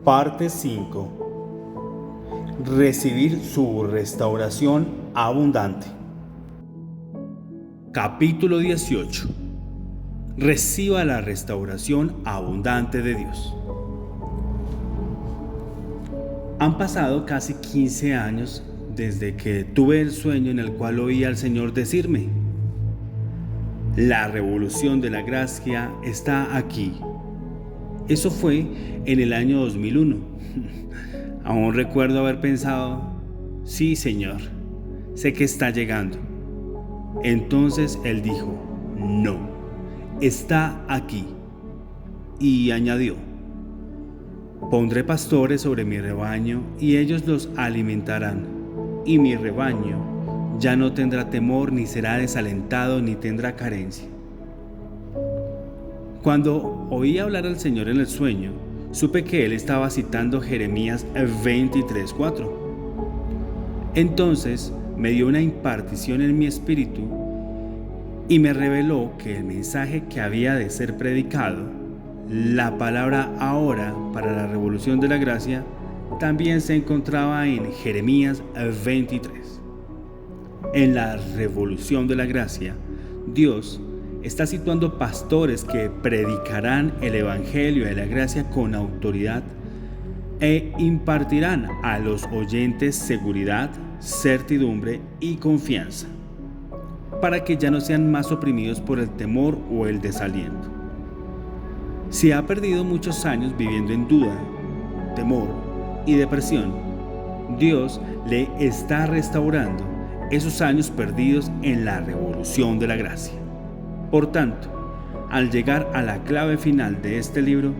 Parte 5. Recibir su restauración abundante. Capítulo 18. Reciba la restauración abundante de Dios. Han pasado casi 15 años desde que tuve el sueño en el cual oí al Señor decirme: la revolución de la gracia está aquí. Eso fue en el año 2001. Aún recuerdo haber pensado: sí, Señor, sé que está llegando. Entonces Él dijo: no, está aquí. Y añadió: pondré pastores sobre mi rebaño y ellos los alimentarán, y mi rebaño ya no tendrá temor, ni será desalentado, ni tendrá carencia. Cuando oí hablar al Señor en el sueño, supe que Él estaba citando Jeremías 23:4. Entonces me dio una impartición en mi espíritu y me reveló que el mensaje que había de ser predicado, la palabra ahora para la revolución de la gracia, también se encontraba en Jeremías 23. En la revolución de la gracia, Dios está situando pastores que predicarán el evangelio de la gracia con autoridad e impartirán a los oyentes seguridad, certidumbre y confianza, para que ya no sean más oprimidos por el temor o el desaliento. Si ha perdido muchos años viviendo en duda, temor y depresión, Dios le está restaurando esos años perdidos en la revolución de la gracia. Por tanto, al llegar a la clave final de este libro,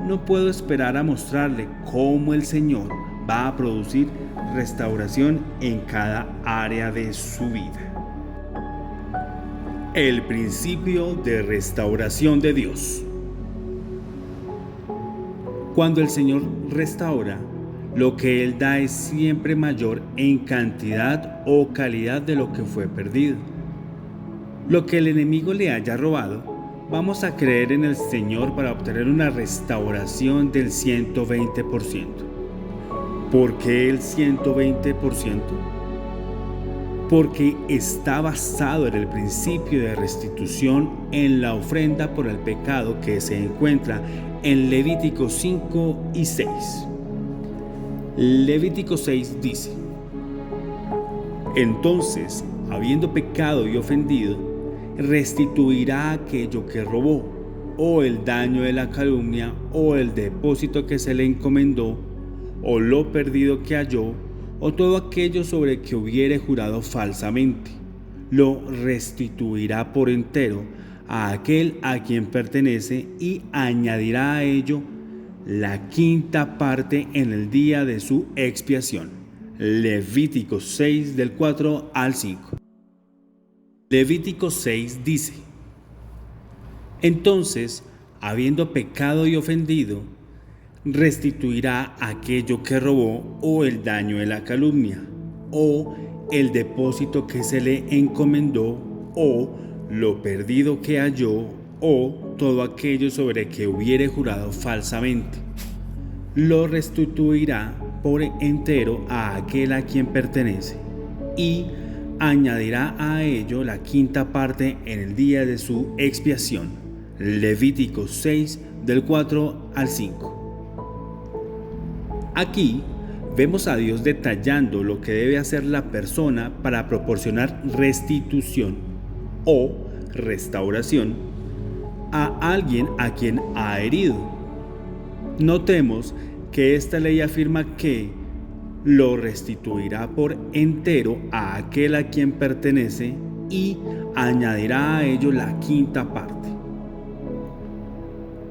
no puedo esperar a mostrarle cómo el Señor va a producir restauración en cada área de su vida. El principio de restauración de Dios. Cuando el Señor restaura, lo que Él da es siempre mayor en cantidad o calidad de lo que fue perdido. Lo que el enemigo le haya robado, vamos a creer en el Señor para obtener una restauración del 120%. ¿Por qué el 120%? Porque está basado en el principio de restitución en la ofrenda por el pecado que se encuentra en Levítico 5 y 6. Levítico 6 dice: entonces, habiendo pecado y ofendido, restituirá aquello que robó, o el daño de la calumnia, o el depósito que se le encomendó, o lo perdido que halló, o todo aquello sobre que hubiere jurado falsamente. Lo restituirá por entero a aquel a quien pertenece, y añadirá a ello la quinta parte en el día de su expiación. Levítico 6 del 4 al 5. Levítico 6 dice: entonces, habiendo pecado y ofendido, restituirá aquello que robó, o el daño de la calumnia, o el depósito que se le encomendó, o lo perdido que halló, o todo aquello sobre que hubiere jurado falsamente. Lo restituirá por entero a aquel a quien pertenece, y añadirá a ello la quinta parte en el día de su expiación. Levítico 6 del 4 al 5. Aquí vemos a Dios detallando lo que debe hacer la persona para proporcionar restitución o restauración a alguien a quien ha herido. Notemos que esta ley afirma que lo restituirá por entero a aquel a quien pertenece, y añadirá a ello la quinta parte.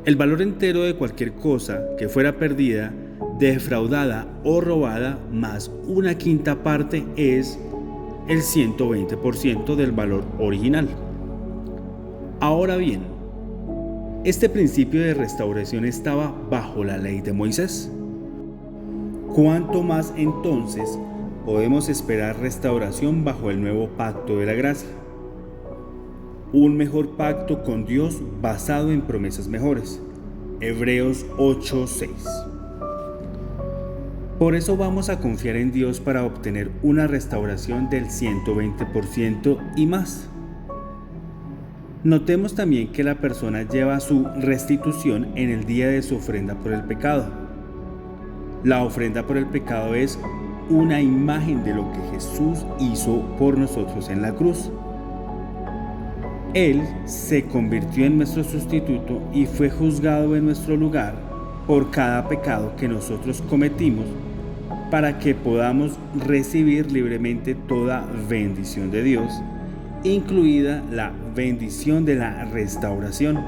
El valor entero de cualquier cosa que fuera perdida, defraudada o robada, más una quinta parte, es el 120% del valor original. Ahora bien, este principio de restauración estaba bajo la ley de Moisés. ¿Cuánto más entonces podemos esperar restauración bajo el nuevo pacto de la gracia? Un mejor pacto con Dios basado en promesas mejores. Hebreos 8:6. Por eso vamos a confiar en Dios para obtener una restauración del 120% y más. Notemos también que la persona lleva su restitución en el día de su ofrenda por el pecado. La ofrenda por el pecado es una imagen de lo que Jesús hizo por nosotros en la cruz. Él se convirtió en nuestro sustituto y fue juzgado en nuestro lugar por cada pecado que nosotros cometimos, para que podamos recibir libremente toda bendición de Dios, incluida la bendición de la restauración.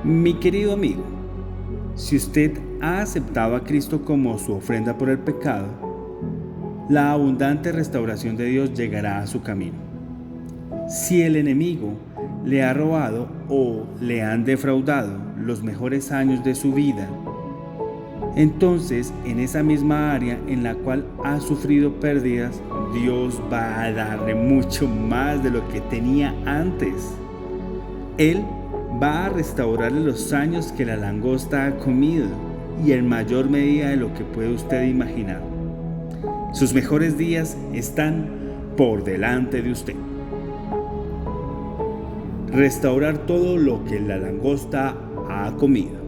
Mi querido amigo, si usted ha aceptado a Cristo como su ofrenda por el pecado, la abundante restauración de Dios llegará a su camino. Si el enemigo le ha robado o le han defraudado los mejores años de su vida, entonces en esa misma área en la cual ha sufrido pérdidas, Dios va a darle mucho más de lo que tenía antes. Él va a restaurarle los años que la langosta ha comido y en mayor medida de lo que puede usted imaginar. Sus mejores días están por delante de usted. Restaurar todo lo que la langosta ha comido.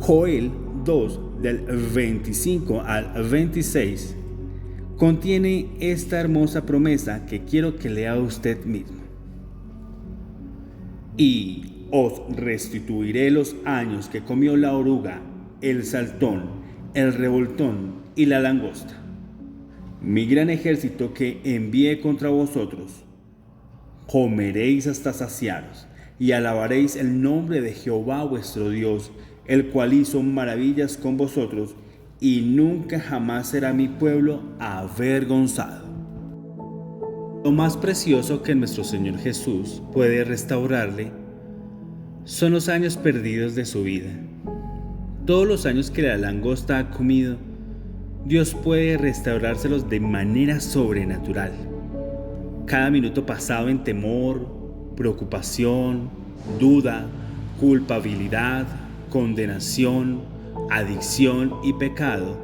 Joel 2, del 25 al 26, contiene esta hermosa promesa que quiero que lea usted mismo. Y os restituiré los años que comió la oruga, el saltón, el revoltón y la langosta, mi gran ejército que envié contra vosotros. Comeréis hasta saciaros y alabaréis el nombre de Jehová vuestro Dios, el cual hizo maravillas con vosotros, y nunca jamás será mi pueblo avergonzado. Lo más precioso que nuestro Señor Jesús puede restaurarle son los años perdidos de su vida. Todos los años que la langosta ha comido, Dios puede restaurárselos de manera sobrenatural. Cada minuto pasado en temor, preocupación, duda, culpabilidad, condenación, adicción y pecado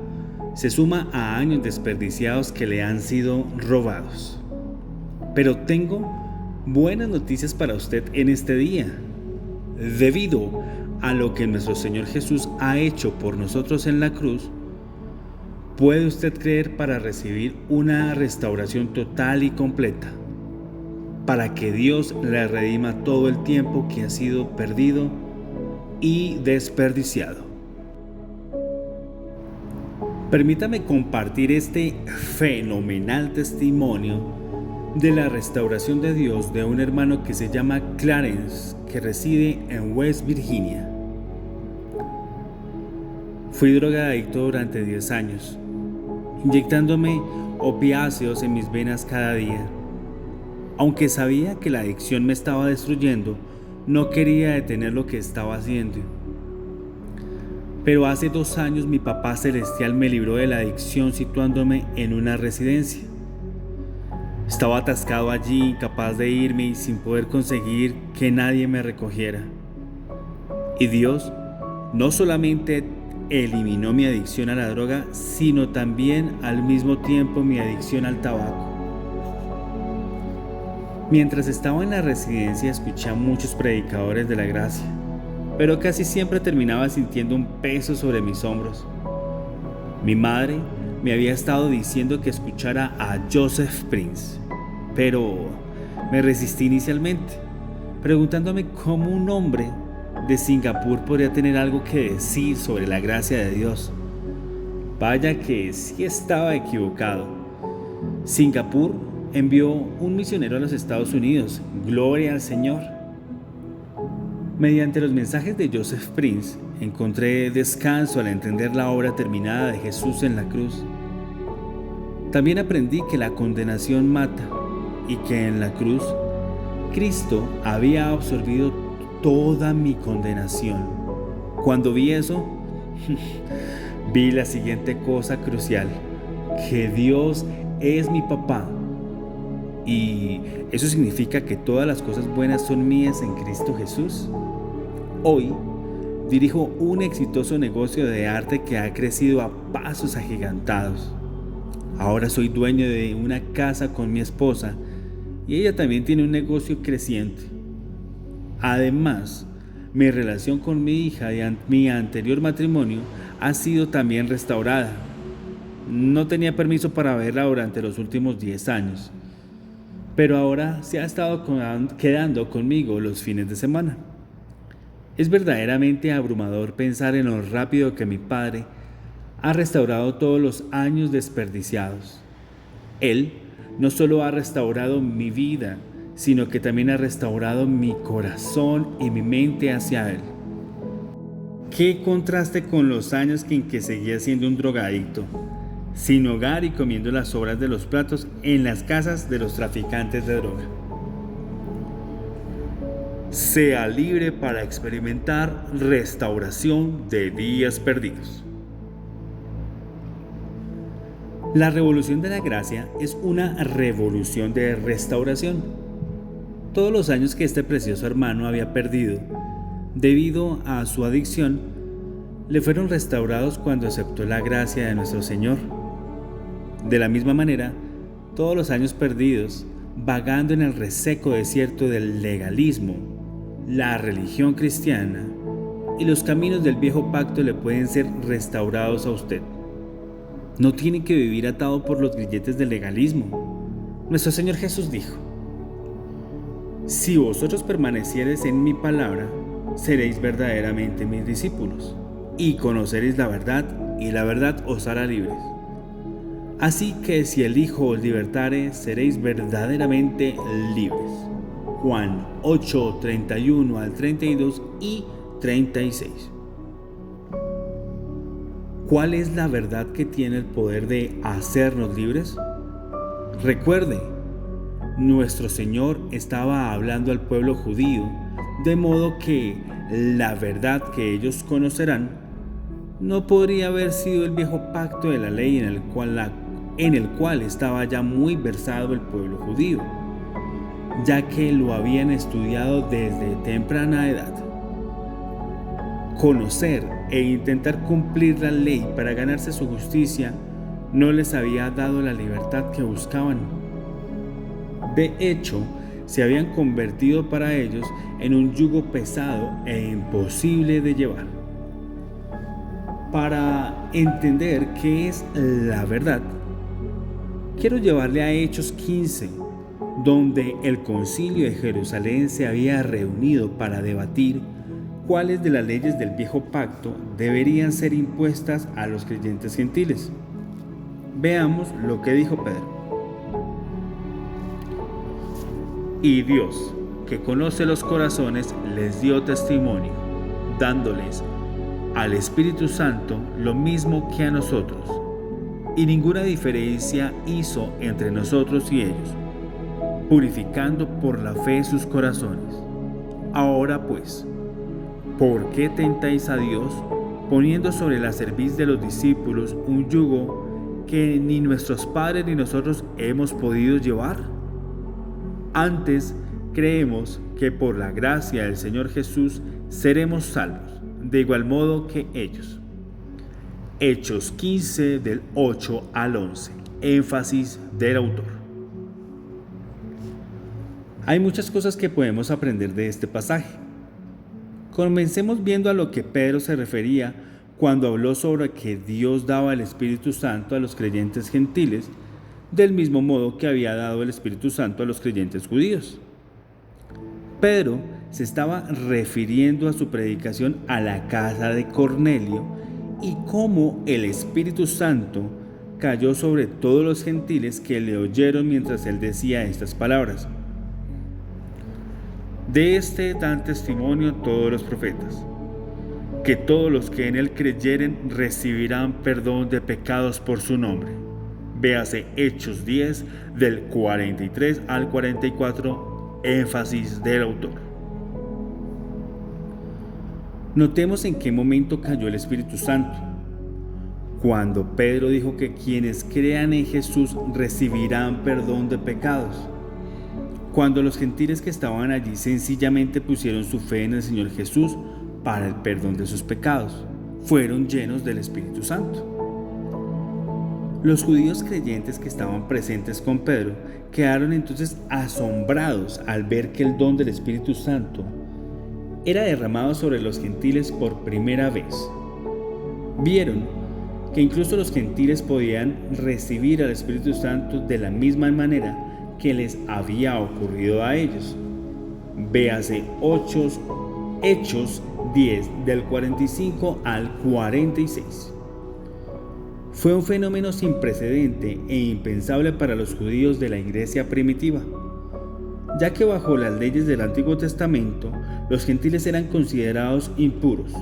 se suma a años desperdiciados que le han sido robados. Pero tengo buenas noticias para usted en este día. Debido a lo que nuestro Señor Jesús ha hecho por nosotros en la cruz, puede usted creer para recibir una restauración total y completa, para que Dios le redima todo el tiempo que ha sido perdido y desperdiciado. Permítame compartir este fenomenal testimonio de la restauración de Dios de un hermano que se llama Clarence, que reside en West Virginia. Fui drogadicto durante 10 años, inyectándome opiáceos en mis venas cada día. Aunque sabía que la adicción me estaba destruyendo, no quería detener lo que estaba haciendo. Pero hace 2 años mi papá celestial me libró de la adicción situándome en una residencia. Estaba atascado allí, incapaz de irme y sin poder conseguir que nadie me recogiera. Y Dios no solamente eliminó mi adicción a la droga, sino también al mismo tiempo mi adicción al tabaco. Mientras estaba en la residencia escuché a muchos predicadores de la gracia, pero casi siempre terminaba sintiendo un peso sobre mis hombros. Mi madre me había estado diciendo que escuchara a Joseph Prince, pero me resistí inicialmente, preguntándome cómo un hombre de Singapur podría tener algo que decir sobre la gracia de Dios. Vaya que sí estaba equivocado. Singapur envió un misionero a los Estados Unidos, gloria al Señor. Mediante los mensajes de Joseph Prince, encontré descanso al entender la obra terminada de Jesús en la cruz. También aprendí que la condenación mata y que en la cruz Cristo había absorbido toda mi condenación. Cuando vi eso, vi la siguiente cosa crucial, que Dios es mi papá. Y eso significa que todas las cosas buenas son mías en Cristo Jesús. Hoy Dirijo un exitoso negocio de arte que ha crecido a pasos agigantados. Ahora soy dueño de una casa con mi esposa y ella también tiene un negocio creciente. Además, mi relación con mi hija de mi anterior matrimonio ha sido también restaurada. No tenía permiso para verla durante los últimos 10 años, pero ahora se ha estado quedando conmigo los fines de semana. Es verdaderamente abrumador pensar en lo rápido que mi padre ha restaurado todos los años desperdiciados. Él no solo ha restaurado mi vida, sino que también ha restaurado mi corazón y mi mente hacia Él. Qué contraste con los años en que seguía siendo un drogadicto, sin hogar y comiendo las sobras de los platos en las casas de los traficantes de droga. Sea libre para experimentar restauración de días perdidos. La revolución de la gracia es una revolución de restauración. Todos los años que este precioso hermano había perdido debido a su adicción le fueron restaurados cuando aceptó la gracia de nuestro Señor. De la misma manera, todos los años perdidos vagando en el reseco desierto del legalismo, la religión cristiana y los caminos del viejo pacto le pueden ser restaurados a usted. No tiene que vivir atado por los grilletes del legalismo. Nuestro Señor Jesús dijo: si vosotros permaneciereis en mi palabra, seréis verdaderamente mis discípulos, y conoceréis la verdad, y la verdad os hará libres. Así que si el Hijo os libertare, seréis verdaderamente libres. Juan 8, 31 al 32 y 36. ¿Cuál es la verdad que tiene el poder de hacernos libres? Recuerde, nuestro Señor estaba hablando al pueblo judío, de modo que la verdad que ellos conocerán no podría haber sido el viejo pacto de la ley en el cual estaba ya muy versado el pueblo judío, ya que lo habían estudiado desde temprana edad. Conocer e intentar cumplir la ley para ganarse su justicia no les había dado la libertad que buscaban. De hecho, se habían convertido para ellos en un yugo pesado e imposible de llevar. Para entender qué es la verdad, quiero llevarle a Hechos 15, donde el concilio de Jerusalén se había reunido para debatir cuáles de las leyes del viejo pacto deberían ser impuestas a los creyentes gentiles. Veamos lo que dijo Pedro. Y Dios, que conoce los corazones, les dio testimonio, dándoles al Espíritu Santo lo mismo que a nosotros, y ninguna diferencia hizo entre nosotros y ellos, purificando por la fe sus corazones. Ahora pues, ¿por qué tentáis a Dios, poniendo sobre la cerviz de los discípulos un yugo que ni nuestros padres ni nosotros hemos podido llevar? Antes, creemos que por la gracia del Señor Jesús seremos salvos, de igual modo que ellos. Hechos 15 del 8 al 11. Énfasis del autor. Hay muchas cosas que podemos aprender de este pasaje. Comencemos viendo a lo que Pedro se refería cuando habló sobre que Dios daba el Espíritu Santo a los creyentes gentiles, del mismo modo que había dado el Espíritu Santo a los creyentes judíos. Pedro se estaba refiriendo a su predicación a la casa de Cornelio y cómo el Espíritu Santo cayó sobre todos los gentiles que le oyeron mientras él decía estas palabras. De este dan testimonio todos los profetas, que todos los que en él creyeren recibirán perdón de pecados por su nombre. Véase Hechos 10 del 43 al 44, énfasis del autor. Notemos en qué momento cayó el Espíritu Santo. Cuando Pedro dijo que quienes crean en Jesús recibirán perdón de pecados. Cuando los gentiles que estaban allí sencillamente pusieron su fe en el Señor Jesús para el perdón de sus pecados. Fueron llenos del Espíritu Santo. Los judíos creyentes que estaban presentes con Pedro quedaron entonces asombrados al ver que el don del Espíritu Santo era derramado sobre los gentiles por primera vez. Vieron que incluso los gentiles podían recibir al Espíritu Santo de la misma manera que les había ocurrido a ellos. Véase Hechos 10 del 45 al 46. Fue un fenómeno sin precedente e impensable para los judíos de la iglesia primitiva, ya que bajo las leyes del Antiguo Testamento los gentiles eran considerados impuros.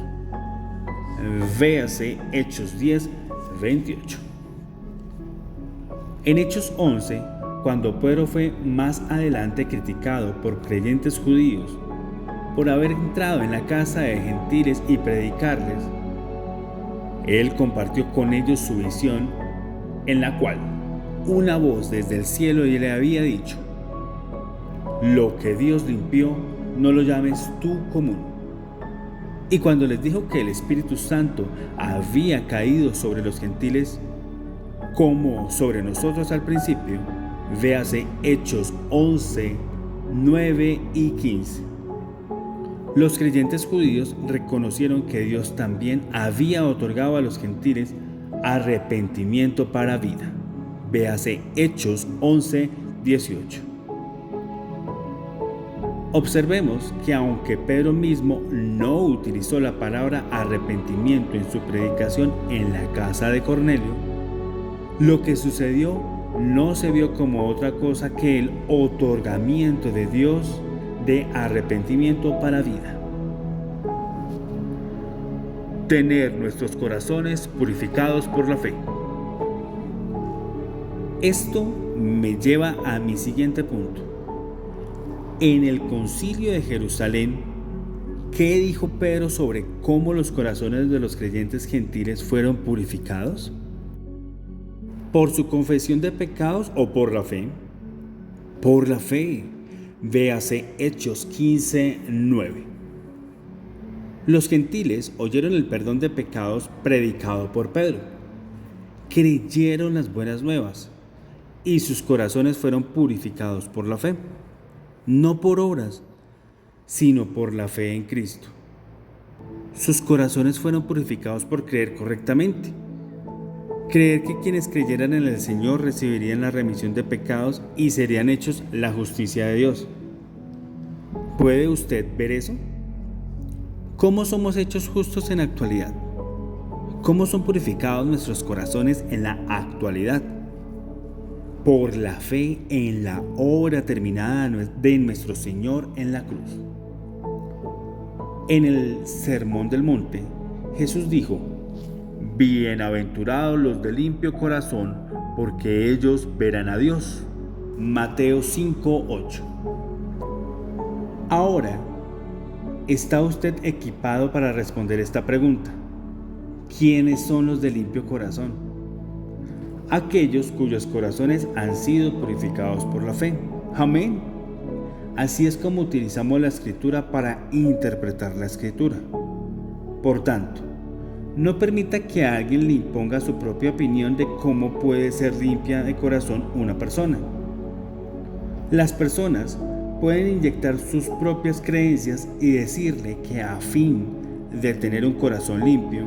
Véase Hechos 10, 28. En Hechos 11, cuando Pedro fue más adelante criticado por creyentes judíos por haber entrado en la casa de gentiles y predicarles, él compartió con ellos su visión, en la cual una voz desde el cielo le había dicho: lo que Dios limpió, no lo llames tú común. Y cuando les dijo que el Espíritu Santo había caído sobre los gentiles, como sobre nosotros al principio, véase Hechos 11, 9 y 15. Los creyentes judíos reconocieron que Dios también había otorgado a los gentiles arrepentimiento para vida. Véase Hechos 11, 18. Observemos que aunque Pedro mismo no utilizó la palabra arrepentimiento en su predicación en la casa de Cornelio, lo que sucedió no se vio como otra cosa que el otorgamiento de Dios de arrepentimiento para vida. Tener nuestros corazones purificados por la fe. Esto me lleva a mi siguiente punto. En el Concilio de Jerusalén, ¿qué dijo Pedro sobre cómo los corazones de los creyentes gentiles fueron purificados? ¿Por su confesión de pecados o por la fe? Por la fe. Véase Hechos 15, 9. Los gentiles oyeron el perdón de pecados predicado por Pedro, creyeron las buenas nuevas y sus corazones fueron purificados por la fe, no por obras, sino por la fe en Cristo. Sus corazones fueron purificados por creer correctamente. Creer que quienes creyeran en el Señor recibirían la remisión de pecados y serían hechos la justicia de Dios. ¿Puede usted ver eso? ¿Cómo somos hechos justos en la actualidad? ¿Cómo son purificados nuestros corazones en la actualidad? Por la fe en la obra terminada de nuestro Señor en la cruz. En el Sermón del Monte, Jesús dijo: bienaventurados los de limpio corazón, porque ellos verán a Dios. Mateo 5, 8. Ahora, ¿está usted equipado para responder esta pregunta? ¿Quiénes son los de limpio corazón? Aquellos cuyos corazones han sido purificados por la fe. Amén. Así es como utilizamos la Escritura para interpretar la Escritura. Por tanto, no permita que alguien le imponga su propia opinión de cómo puede ser limpia de corazón una persona. Las personas pueden inyectar sus propias creencias y decirle que a fin de tener un corazón limpio,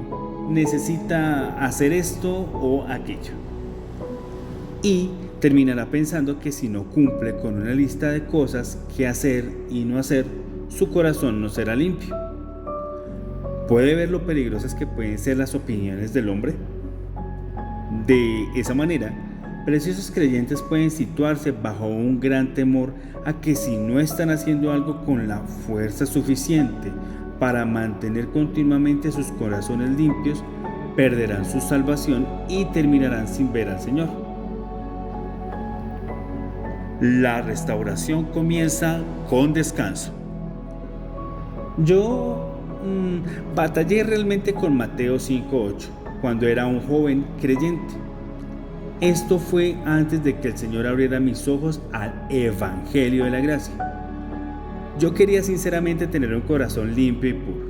necesita hacer esto o aquello. Y terminará pensando que si no cumple con una lista de cosas que hacer y no hacer, su corazón no será limpio. ¿Puede ver lo peligrosas que pueden ser las opiniones del hombre? De esa manera, preciosos creyentes pueden situarse bajo un gran temor a que si no están haciendo algo con la fuerza suficiente para mantener continuamente sus corazones limpios, perderán su salvación y terminarán sin ver al Señor. La restauración comienza con descanso. Yo batallé realmente con Mateo 5:8 cuando era un joven creyente. Esto fue antes de que el Señor abriera mis ojos al Evangelio de la Gracia. Yo quería sinceramente tener un corazón limpio y puro.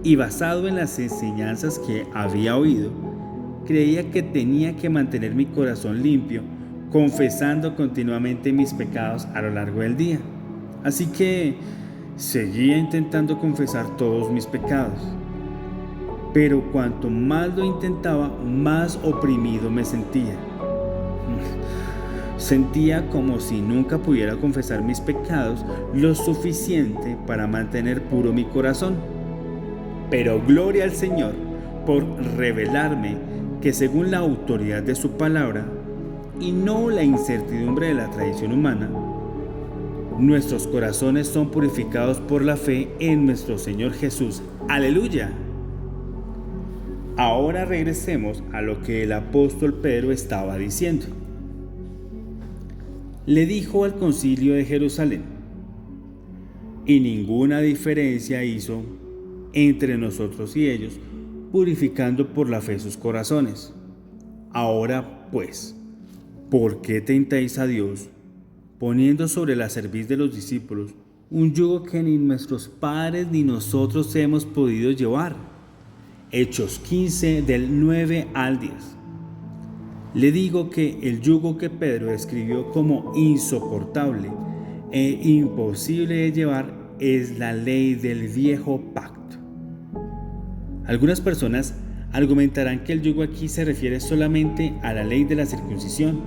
y basado en las enseñanzas que había oído, creía que tenía que mantener mi corazón limpio, confesando continuamente mis pecados a lo largo del día. Así que seguía intentando confesar todos mis pecados. Pero cuanto más lo intentaba, más oprimido me sentía. Sentía como si nunca pudiera confesar mis pecados lo suficiente para mantener puro mi corazón. Pero gloria al Señor por revelarme que según la autoridad de su palabra y no la incertidumbre de la tradición humana, nuestros corazones son purificados por la fe en nuestro Señor Jesús. ¡Aleluya! Ahora regresemos a lo que el apóstol Pedro estaba diciendo. Le dijo al concilio de Jerusalén, y ninguna diferencia hizo entre nosotros y ellos, purificando por la fe sus corazones. Ahora pues, ¿por qué tentáis a Dios, poniendo sobre la cerviz de los discípulos un yugo que ni nuestros padres ni nosotros hemos podido llevar? Hechos 15 del 9 al 10. Le digo que el yugo que Pedro describió como insoportable e imposible de llevar es la ley del viejo pacto. Algunas personas argumentarán que el yugo aquí se refiere solamente a la ley de la circuncisión,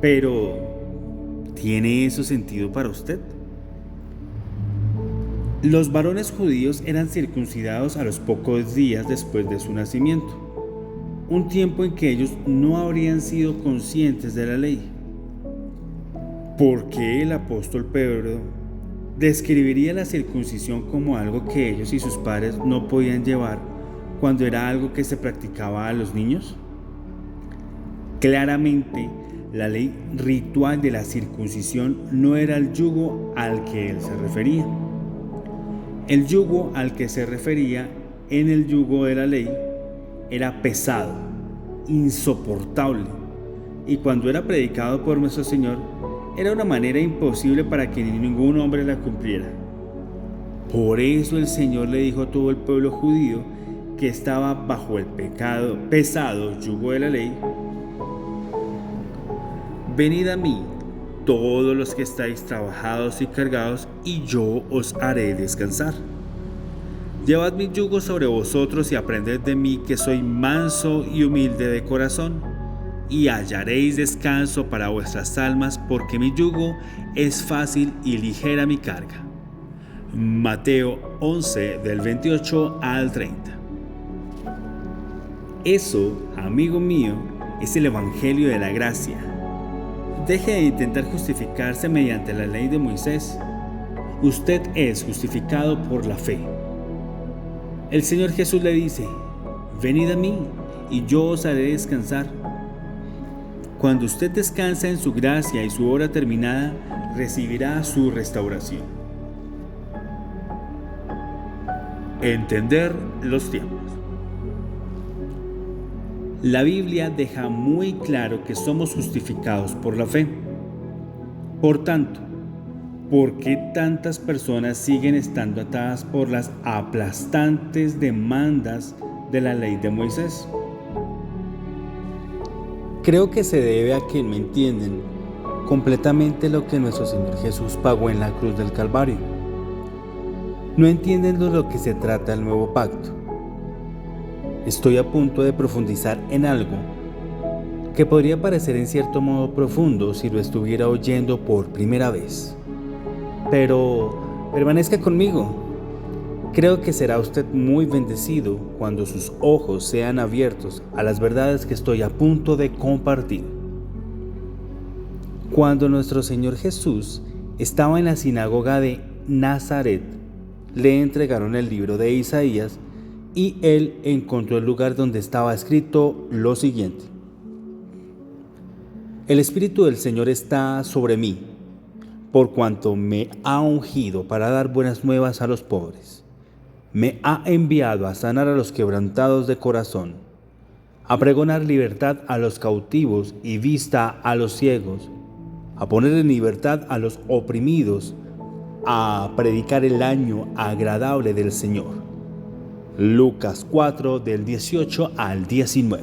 pero ¿tiene eso sentido para usted? Los varones judíos eran circuncidados a los pocos días después de su nacimiento, un tiempo en que ellos no habrían sido conscientes de la ley. ¿Por qué el apóstol Pedro describiría la circuncisión como algo que ellos y sus padres no podían llevar cuando era algo que se practicaba a los niños? Claramente, la ley ritual de la circuncisión no era el yugo al que él se refería. El yugo al que se refería en el yugo de la ley era pesado, insoportable, y cuando era predicado por nuestro Señor, era una manera imposible para que ningún hombre la cumpliera. Por eso el Señor le dijo a todo el pueblo judío que estaba bajo el pesado yugo de la ley: venid a mí, todos los que estáis trabajados y cargados, y yo os haré descansar. Llevad mi yugo sobre vosotros y aprended de mí, que soy manso y humilde de corazón, y hallaréis descanso para vuestras almas, porque mi yugo es fácil y ligera mi carga. Mateo 11 del 28 al 30. Eso, amigo mío, es el Evangelio de la gracia. Deje de intentar justificarse mediante la ley de Moisés. Usted es justificado por la fe. El Señor Jesús le dice: venid a mí y yo os haré descansar. Cuando usted descansa en su gracia y su obra terminada, recibirá su restauración. Entender los tiempos. La Biblia deja muy claro que somos justificados por la fe. Por tanto, ¿por qué tantas personas siguen estando atadas por las aplastantes demandas de la ley de Moisés? Creo que se debe a que no entienden completamente lo que nuestro Señor Jesús pagó en la cruz del Calvario. No entienden de lo que se trata el nuevo pacto. Estoy a punto de profundizar en algo que podría parecer en cierto modo profundo si lo estuviera oyendo por primera vez. Pero permanezca conmigo. Creo que será usted muy bendecido cuando sus ojos sean abiertos a las verdades que estoy a punto de compartir. Cuando nuestro Señor Jesús estaba en la sinagoga de Nazaret, le entregaron el libro de Isaías y él encontró el lugar donde estaba escrito lo siguiente: El Espíritu del Señor está sobre mí, por cuanto me ha ungido para dar buenas nuevas a los pobres. Me ha enviado a sanar a los quebrantados de corazón, a pregonar libertad a los cautivos y vista a los ciegos, a poner en libertad a los oprimidos, a predicar el año agradable del Señor. Lucas 4 del 18 al 19.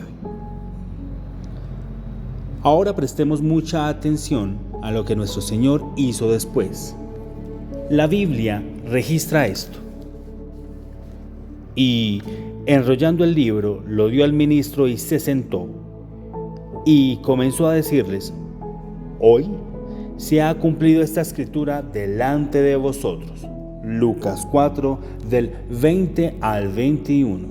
Ahora prestemos mucha atención a lo que nuestro Señor hizo después. La Biblia registra esto. Y, enrollando el libro, lo dio al ministro y se sentó. Y comenzó a decirles: hoy se ha cumplido esta escritura delante de vosotros. Lucas 4 del 20 al 21.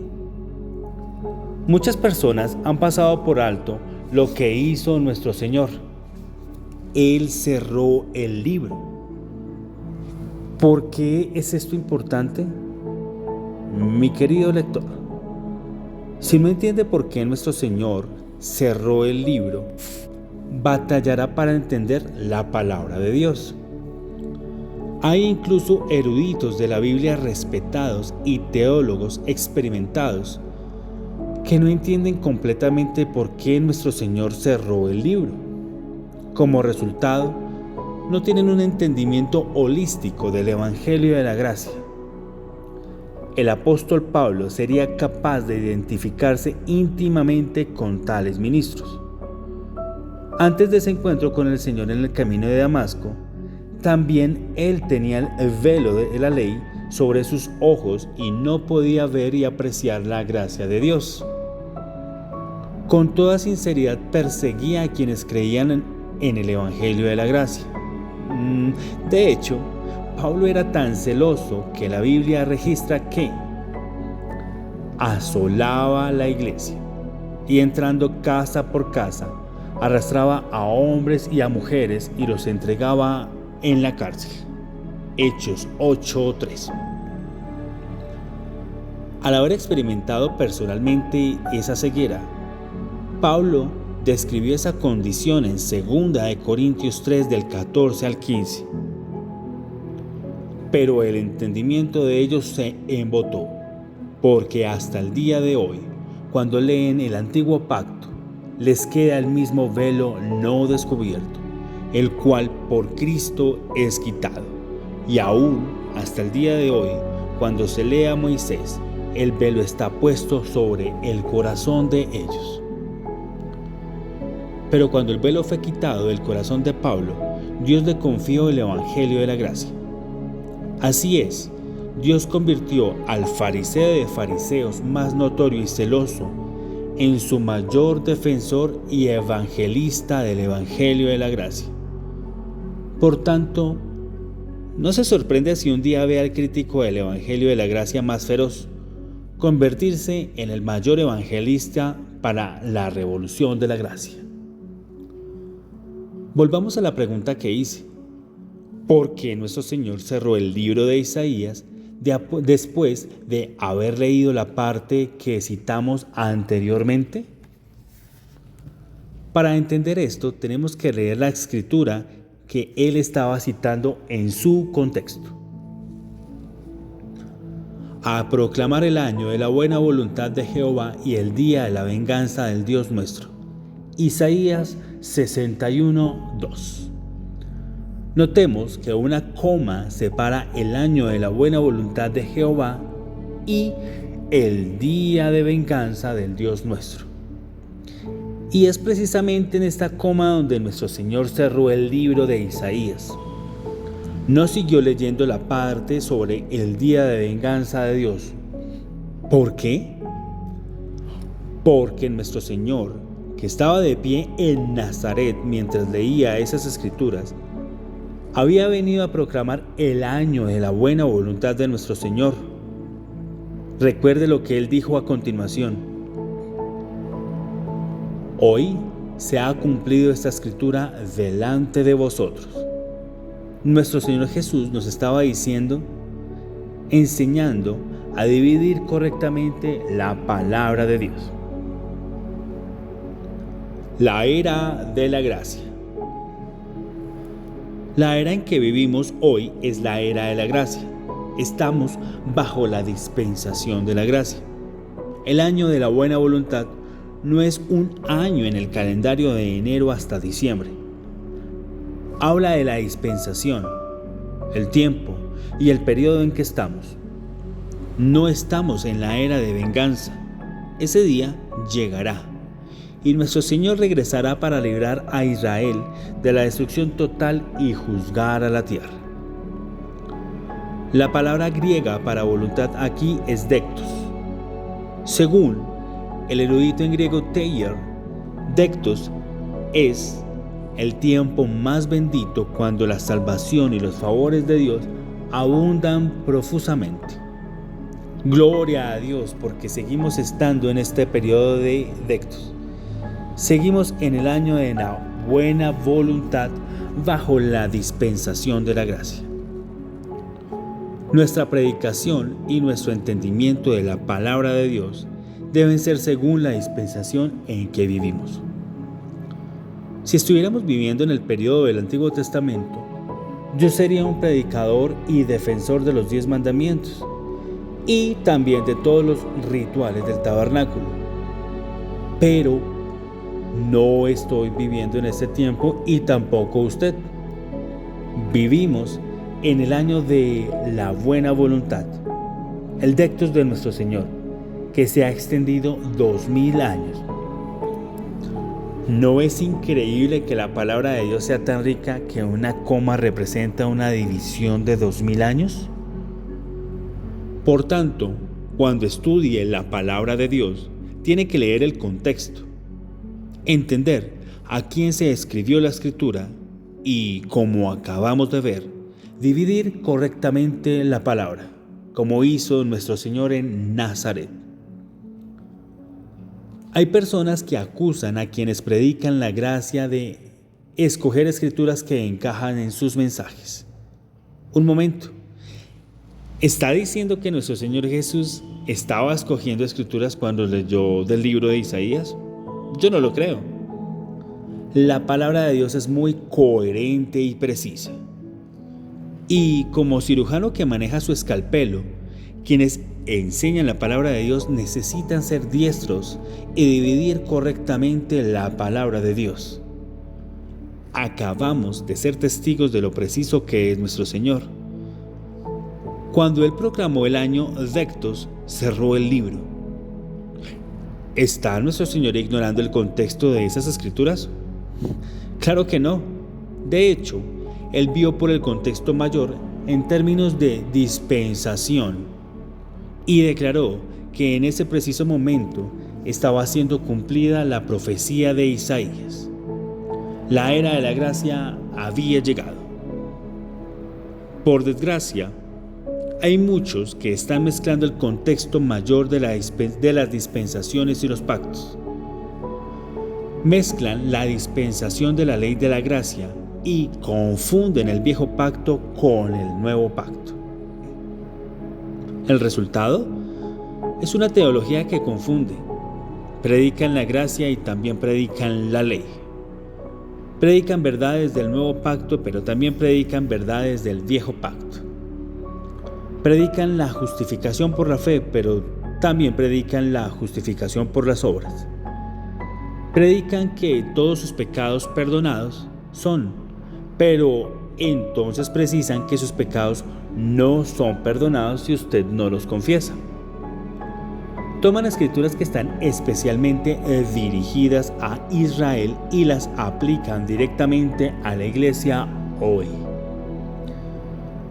Muchas personas han pasado por alto lo que hizo nuestro Señor. Él cerró el libro. ¿Por qué es esto importante? Mi querido lector, si no entiende por qué nuestro Señor cerró el libro, batallará para entender la palabra de Dios. Hay incluso eruditos de la Biblia respetados y teólogos experimentados que no entienden completamente por qué nuestro Señor cerró el libro. Como resultado, no tienen un entendimiento holístico del Evangelio de la Gracia. El apóstol Pablo sería capaz de identificarse íntimamente con tales ministros. Antes de ese encuentro con el Señor en el camino de Damasco, también él tenía el velo de la ley sobre sus ojos y no podía ver y apreciar la gracia de Dios. Con toda sinceridad perseguía a quienes creían en el Evangelio de la Gracia. De hecho, Pablo era tan celoso que la Biblia registra que asolaba la iglesia y, entrando casa por casa, arrastraba a hombres y a mujeres y los entregaba en la cárcel. Hechos 8:3. Al haber experimentado personalmente esa ceguera, Pablo describió esa condición en 2 Corintios 3 del 14 al 15. Pero el entendimiento de ellos se embotó, porque hasta el día de hoy, cuando leen el antiguo pacto, les queda el mismo velo no descubierto, el cual por Cristo es quitado. Y aún hasta el día de hoy, cuando se lee a Moisés, el velo está puesto sobre el corazón de ellos. Pero cuando el velo fue quitado del corazón de Pablo, Dios le confió el Evangelio de la Gracia. Así es, Dios convirtió al fariseo de fariseos más notorio y celoso en su mayor defensor y evangelista del Evangelio de la Gracia. Por tanto, no se sorprende si un día ve al crítico del Evangelio de la Gracia más feroz convertirse en el mayor evangelista para la revolución de la gracia. Volvamos a la pregunta que hice. ¿Por qué nuestro Señor cerró el libro de Isaías después de haber leído la parte que citamos anteriormente? Para entender esto, tenemos que leer la escritura que él estaba citando en su contexto. A proclamar el año de la buena voluntad de Jehová y el día de la venganza del Dios nuestro. Isaías 61:2. Notemos que una coma separa el año de la buena voluntad de Jehová y el día de venganza del Dios nuestro. Y es precisamente en esta coma donde nuestro Señor cerró el libro de Isaías. No siguió leyendo la parte sobre el día de venganza de Dios. ¿Por qué? Porque nuestro Señor, que estaba de pie en Nazaret mientras leía esas escrituras, había venido a proclamar el año de la buena voluntad de nuestro Señor. Recuerde lo que él dijo a continuación. Hoy se ha cumplido esta escritura delante de vosotros. Nuestro Señor Jesús nos estaba enseñando a dividir correctamente la palabra de Dios. La era de la gracia. La era en que vivimos hoy es la era de la gracia. Estamos bajo la dispensación de la gracia. El año de la buena voluntad no es un año en el calendario de enero hasta diciembre. Habla de la dispensación, el tiempo y el periodo en que estamos. No estamos en la era de venganza. Ese día llegará y nuestro Señor regresará para librar a Israel de la destrucción total y juzgar a la tierra. La palabra griega para voluntad aquí es dektos. Según el erudito en griego Teilhard, dektos es el tiempo más bendito cuando la salvación y los favores de Dios abundan profusamente. Gloria a Dios porque seguimos estando en este periodo de dektos. Seguimos en el año de la buena voluntad bajo la dispensación de la gracia. Nuestra predicación y nuestro entendimiento de la palabra de Dios deben ser según la dispensación en que vivimos. Si estuviéramos viviendo en el periodo del Antiguo Testamento, yo sería un predicador y defensor de los 10 mandamientos y también de todos los rituales del tabernáculo. Pero no estoy viviendo en este tiempo y tampoco usted. Vivimos en el año de la buena voluntad, el dektos de nuestro Señor, que se ha extendido 2000 años. ¿No es increíble que la palabra de Dios sea tan rica que una coma representa una división de 2000 años? Por tanto, cuando estudie la palabra de Dios, tiene que leer el contexto, entender a quién se escribió la Escritura y, como acabamos de ver, dividir correctamente la palabra, como hizo nuestro Señor en Nazaret. Hay personas que acusan a quienes predican la gracia de escoger escrituras que encajan en sus mensajes. Un momento. ¿Está diciendo que nuestro Señor Jesús estaba escogiendo escrituras cuando leyó del libro de Isaías? Yo no lo creo. La palabra de Dios es muy coherente y precisa. Y como cirujano que maneja su escalpelo, quienes enseñan la palabra de Dios necesitan ser diestros y dividir correctamente la palabra de Dios. Acabamos de ser testigos de lo preciso que es nuestro Señor. Cuando Él proclamó el año dektos, cerró el libro. ¿Está nuestro Señor ignorando el contexto de esas escrituras? Claro que no. De hecho, Él vio por el contexto mayor en términos de dispensación y declaró que en ese preciso momento estaba siendo cumplida la profecía de Isaías. La era de la gracia había llegado. Por desgracia, hay muchos que están mezclando el contexto mayor de las dispensaciones y los pactos. Mezclan la dispensación de la ley de la gracia y confunden el viejo pacto con el nuevo pacto. El resultado es una teología que confunde. Predican la gracia y también predican la ley. Predican verdades del nuevo pacto, pero también predican verdades del viejo pacto. Predican la justificación por la fe, pero también predican la justificación por las obras. Predican que todos sus pecados perdonados son, pero entonces precisan que sus pecados no son perdonados si usted no los confiesa. Toman escrituras que están especialmente dirigidas a Israel y las aplican directamente a la iglesia hoy.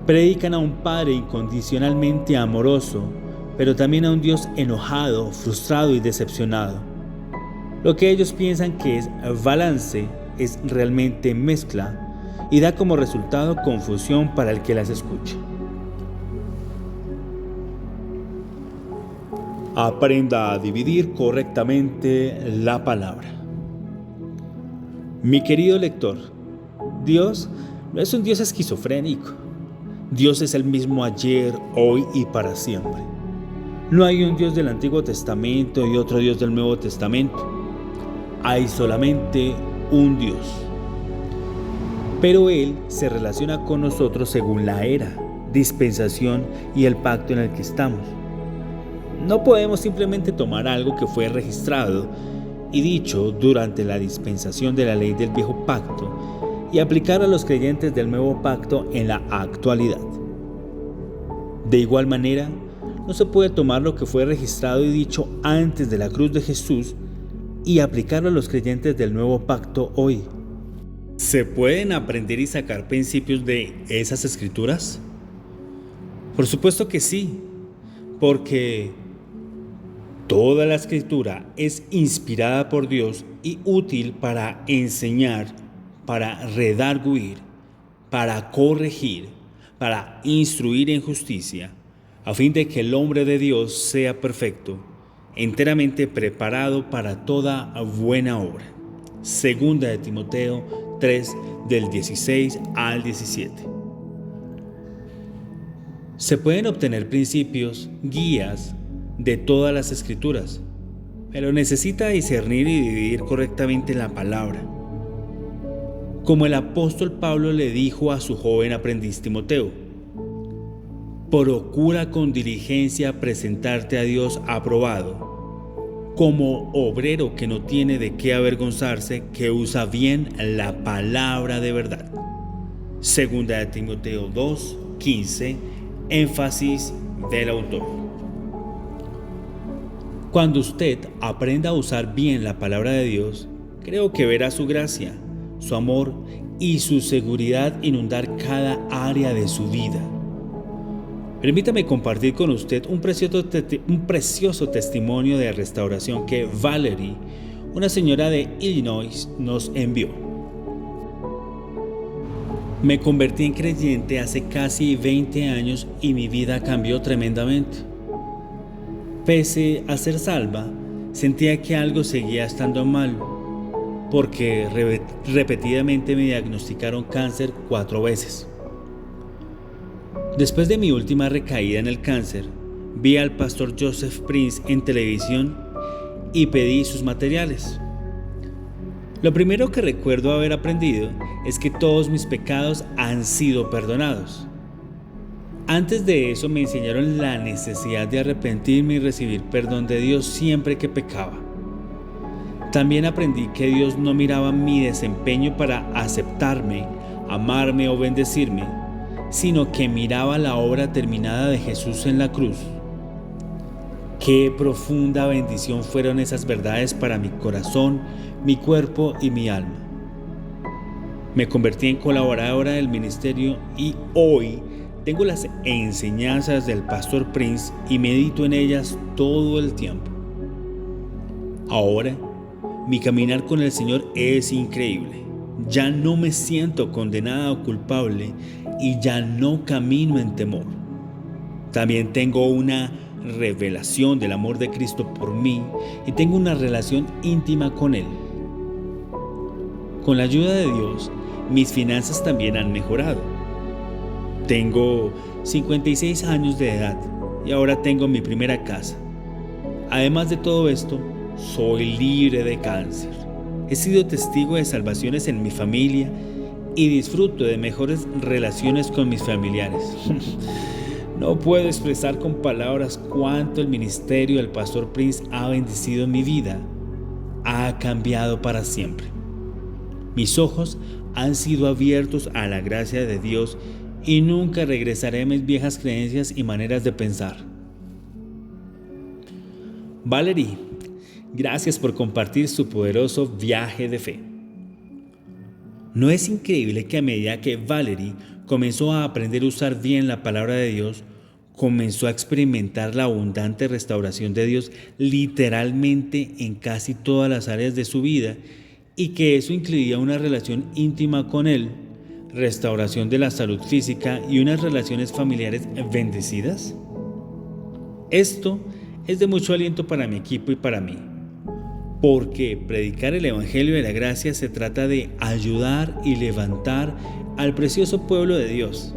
Predican a un Padre incondicionalmente amoroso, pero también a un Dios enojado, frustrado y decepcionado. Lo que ellos piensan que es balance es realmente mezcla y da como resultado confusión para el que las escucha. Aprenda a dividir correctamente la palabra. Mi querido lector, Dios no es un Dios esquizofrénico. Dios es el mismo ayer, hoy y para siempre. No hay un Dios del Antiguo Testamento y otro Dios del Nuevo Testamento. Hay solamente un Dios. Pero Él se relaciona con nosotros según la era, dispensación y el pacto en el que estamos. No podemos simplemente tomar algo que fue registrado y dicho durante la dispensación de la ley del viejo pacto y aplicar a los creyentes del nuevo pacto en la actualidad. De igual manera, no se puede tomar lo que fue registrado y dicho antes de la cruz de Jesús y aplicarlo a los creyentes del nuevo pacto hoy. ¿Se pueden aprender y sacar principios de esas escrituras? Por supuesto que sí, porque toda la escritura es inspirada por Dios y útil para enseñar, para redarguir, para corregir, para instruir en justicia, a fin de que el hombre de Dios sea perfecto, enteramente preparado para toda buena obra. Segunda de Timoteo 3, del 16 al 17. Se pueden obtener principios, guías de todas las escrituras, pero necesita discernir y dividir correctamente la palabra. Como el apóstol Pablo le dijo a su joven aprendiz Timoteo: procura con diligencia presentarte a Dios aprobado, como obrero que no tiene de qué avergonzarse, que usa bien la palabra de verdad. Segunda de Timoteo 2, 15, énfasis del autor. Cuando usted aprenda a usar bien la palabra de Dios, creo que verá su gracia, su amor y su seguridad inundar cada área de su vida. Permítame compartir con usted un precioso testimonio de restauración que Valerie, una señora de Illinois, nos envió. Me convertí en creyente hace casi 20 años y mi vida cambió tremendamente. Pese a ser salva, sentía que algo seguía estando mal, porque repetidamente me diagnosticaron cáncer 4 veces. Después de mi última recaída en el cáncer, vi al pastor Joseph Prince en televisión y pedí sus materiales. Lo primero que recuerdo haber aprendido es que todos mis pecados han sido perdonados. Antes de eso me enseñaron la necesidad de arrepentirme y recibir perdón de Dios siempre que pecaba. También aprendí que Dios no miraba mi desempeño para aceptarme, amarme o bendecirme, sino que miraba la obra terminada de Jesús en la cruz. Qué profunda bendición fueron esas verdades para mi corazón, mi cuerpo y mi alma. Me convertí en colaboradora del ministerio y hoy tengo las enseñanzas del pastor Prince y medito en ellas todo el tiempo. Ahora, mi caminar con el Señor es increíble. Ya no me siento condenada o culpable y ya no camino en temor. También tengo una revelación del amor de Cristo por mí y tengo una relación íntima con Él. Con la ayuda de Dios, mis finanzas también han mejorado. Tengo 56 años de edad y ahora tengo mi primera casa. Además de todo esto, soy libre de cáncer. He sido testigo de salvaciones en mi familia y disfruto de mejores relaciones con mis familiares. No puedo expresar con palabras cuánto el ministerio del pastor Prince ha bendecido mi vida. Ha cambiado para siempre. Mis ojos han sido abiertos a la gracia de Dios y nunca regresaré a mis viejas creencias y maneras de pensar. Valerie, gracias por compartir su poderoso viaje de fe. ¿No es increíble que a medida que Valerie comenzó a aprender a usar bien la palabra de Dios, comenzó a experimentar la abundante restauración de Dios literalmente en casi todas las áreas de su vida y que eso incluía una relación íntima con Él, restauración de la salud física y unas relaciones familiares bendecidas? Esto es de mucho aliento para mi equipo y para mí, porque predicar el Evangelio de la Gracia se trata de ayudar y levantar al precioso pueblo de Dios.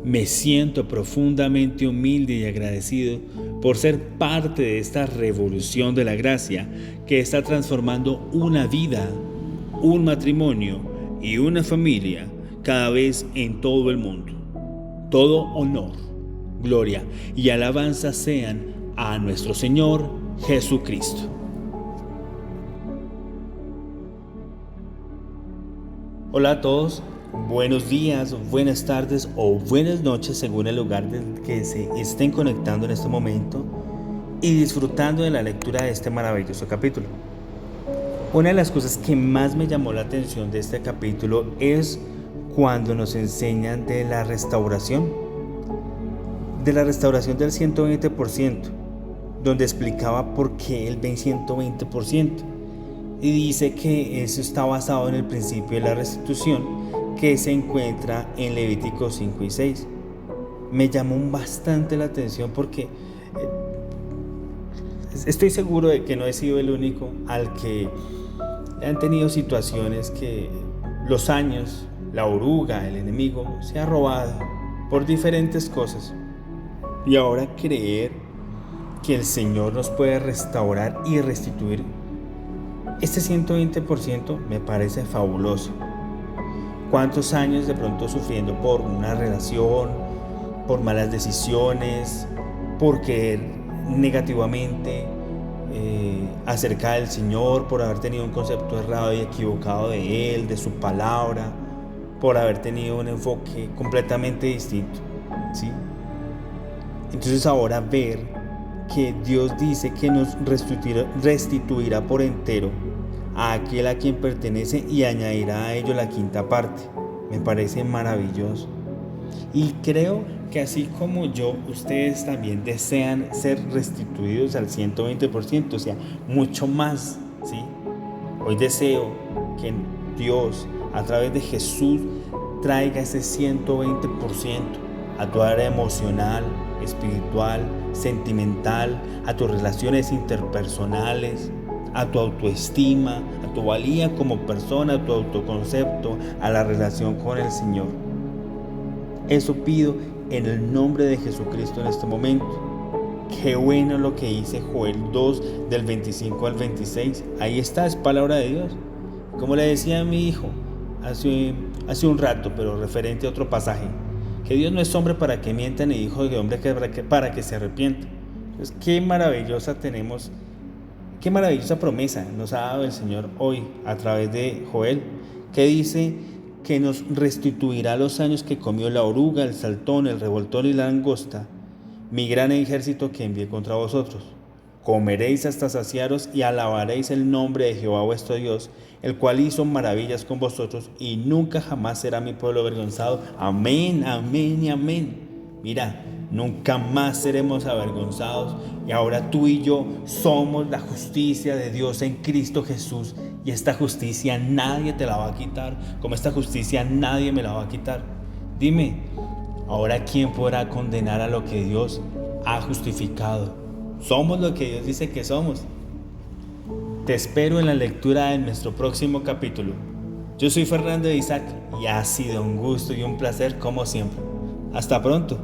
Me siento profundamente humilde y agradecido por ser parte de esta revolución de la gracia que está transformando una vida, un matrimonio y una familia cada vez en todo el mundo. Todo honor, gloria y alabanza sean a nuestro Señor Jesucristo. Hola a todos, Buenos días, buenas tardes o buenas noches según el lugar del que se estén conectando en este momento y disfrutando de la lectura de este maravilloso capítulo. Una de las cosas que más me llamó la atención de este capítulo es cuando nos enseñan de la restauración del 120%, donde explicaba por qué el 120%. Y dice que eso está basado en el principio de la restitución que se encuentra en Levítico 5 y 6. Me llamó bastante la atención porque estoy seguro de que no he sido el único al que han tenido situaciones que los años, la oruga, el enemigo, se ha robado por diferentes cosas. Y ahora creer que el Señor nos puede restaurar y restituir este 120% me parece fabuloso. ¿Cuántos años de pronto sufriendo por una relación, por malas decisiones, por querer negativamente acerca del Señor, por haber tenido un concepto errado y equivocado de Él, de su palabra, por haber tenido un enfoque completamente distinto, ¿sí? Entonces ahora ver que Dios dice que nos restituirá por entero a aquel a quien pertenece y añadirá a ello la quinta parte, me parece maravilloso. Y creo que así como yo, ustedes también desean ser restituidos al 120%, o sea, mucho más, ¿sí? Hoy deseo que Dios, a través de Jesús, traiga ese 120% a tu área emocional, espiritual, sentimental, a tus relaciones interpersonales, a tu autoestima, a tu valía como persona, a tu autoconcepto, a la relación con el Señor. Eso pido en el nombre de Jesucristo en este momento. Qué bueno lo que dice Joel 2 del 25 al 26. Ahí está, es palabra de Dios. Como le decía a mi hijo hace un rato, pero referente a otro pasaje, que Dios no es hombre para que mienta, ni hijo de hombre para que se arrepienta. Entonces, qué maravillosa promesa nos ha dado el Señor hoy a través de Joel, que dice que nos restituirá los años que comió la oruga, el saltón, el revoltón y la langosta, mi gran ejército que envié contra vosotros. Comeréis hasta saciaros y alabaréis el nombre de Jehová vuestro Dios, el cual hizo maravillas con vosotros, y nunca jamás será mi pueblo avergonzado. Amén, amén y amén. Mira, nunca más seremos avergonzados, y ahora tú y yo somos la justicia de Dios en Cristo Jesús, y esta justicia nadie te la va a quitar, como esta justicia nadie me la va a quitar. Dime, ahora ¿quién podrá condenar a lo que Dios ha justificado? Somos lo que Dios dice que somos. Te espero en la lectura de nuestro próximo capítulo. Yo soy Fernando de Isaac y ha sido un gusto y un placer como siempre. Hasta pronto.